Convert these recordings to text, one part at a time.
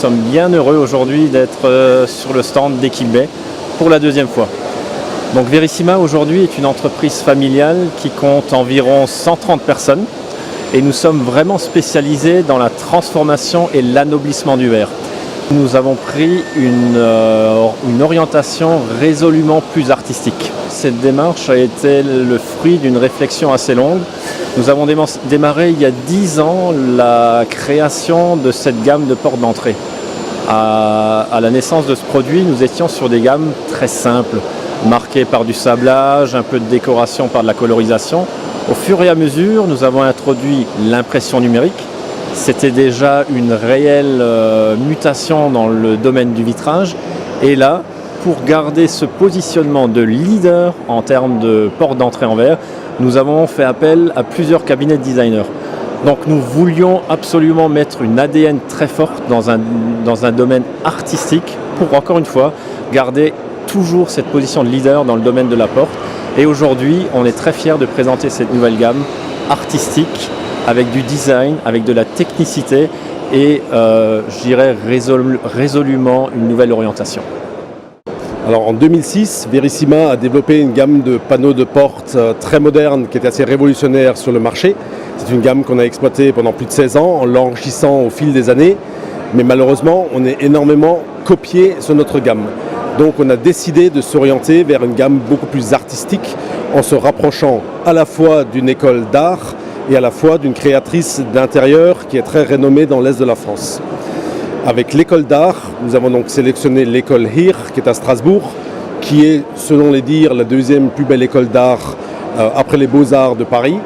sommes bien heureux aujourd'hui d'être sur le stand d'Equilbet pour la deuxième fois. Donc Verissima aujourd'hui est une entreprise familiale qui compte environ 130 personnes et nous sommes vraiment spécialisés dans la transformation et l'anoblissement du verre. Nous avons pris une orientation résolument plus artistique. Cette démarche a été le fruit d'une réflexion assez longue. Nous avons démarré il y a 10 ans la création de cette gamme de portes d'entrée. À la naissance de ce produit, nous étions sur des gammes très simples, marquées par du sablage, un peu de décoration par de la colorisation. Au fur et à mesure, nous avons introduit l'impression numérique. C'était déjà une réelle mutation dans le domaine du vitrage. Et là, pour garder ce positionnement de leader en termes de porte d'entrée en verre, nous avons fait appel à plusieurs cabinets de designers. Donc nous voulions absolument mettre une ADN très forte dans un domaine artistique pour, encore une fois, garder toujours cette position de leader dans le domaine de la porte. Et aujourd'hui, on est très fiers de présenter cette nouvelle gamme artistique avec du design, avec de la technicité et, je dirais, résolument une nouvelle orientation. Alors en 2006, Verissima a développé une gamme de panneaux de porte très moderne qui était assez révolutionnaire sur le marché. C'est une gamme qu'on a exploitée pendant plus de 16 ans en l'enrichissant au fil des années. Mais malheureusement, on est énormément copié sur notre gamme. Donc on a décidé de s'orienter vers une gamme beaucoup plus artistique en se rapprochant à la fois d'une école d'art et à la fois d'une créatrice d'intérieur qui est très renommée dans l'Est de la France. Avec l'école d'art, nous avons donc sélectionné l'école HIR qui est à Strasbourg, qui est, selon les dires, la deuxième plus belle école d'art après les Beaux-Arts de Paris.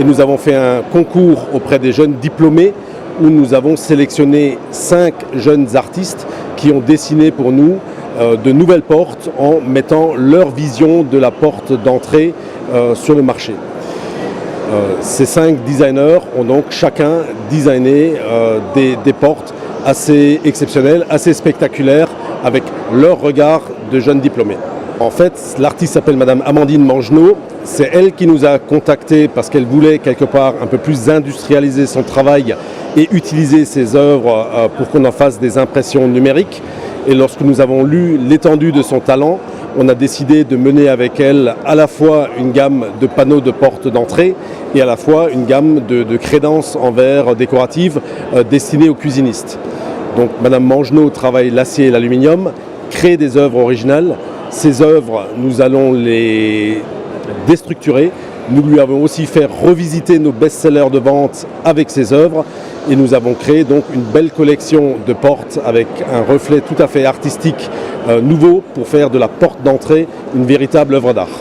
Et nous avons fait un concours auprès des jeunes diplômés où nous avons sélectionné 5 jeunes artistes qui ont dessiné pour nous de nouvelles portes en mettant leur vision de la porte d'entrée sur le marché. Ces 5 designers ont donc chacun designé des portes assez exceptionnelles, assez spectaculaires, avec leur regard de jeunes diplômés. En fait, l'artiste s'appelle Madame Amandine Mangenot. C'est elle qui nous a contactés parce qu'elle voulait quelque part un peu plus industrialiser son travail et utiliser ses œuvres pour qu'on en fasse des impressions numériques. Et lorsque nous avons lu l'étendue de son talent, on a décidé de mener avec elle à la fois une gamme de panneaux de porte d'entrée et à la fois une gamme de crédences en verre décoratives destinées aux cuisinistes. Donc Madame Mangenot travaille l'acier et l'aluminium, crée des œuvres originales. Ces œuvres, nous allons les déstructurer. Nous lui avons aussi fait revisiter nos best-sellers de vente avec ces œuvres et nous avons créé donc une belle collection de portes avec un reflet tout à fait artistique nouveau pour faire de la porte d'entrée une véritable œuvre d'art.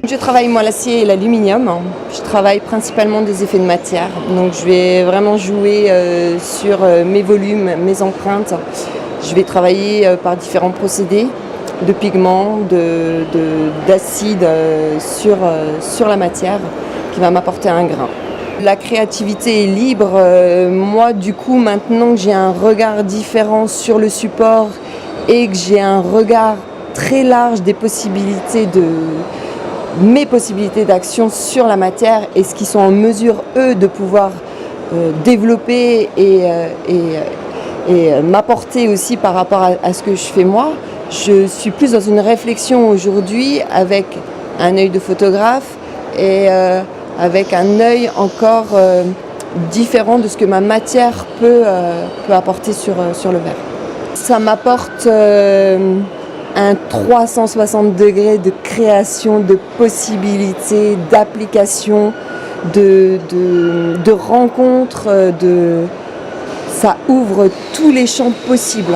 Je travaille moi l'acier et l'aluminium. Je travaille principalement des effets de matière. Donc je vais vraiment jouer sur mes volumes, mes empreintes. Je vais travailler par différents procédés de pigments, d'acide sur la matière qui va m'apporter un grain. La créativité est libre. Moi, du coup, maintenant que j'ai un regard différent sur le support et que j'ai un regard très large des possibilités mes possibilités d'action sur la matière et ce qu'ils sont en mesure, eux, de pouvoir développer et m'apporter aussi par rapport à ce que je fais moi, je suis plus dans une réflexion aujourd'hui avec un œil de photographe et avec un œil encore différent de ce que ma matière peut apporter sur le verre. Ça m'apporte un 360 degrés de création, de possibilités, d'application, de rencontres, ça ouvre tous les champs possibles.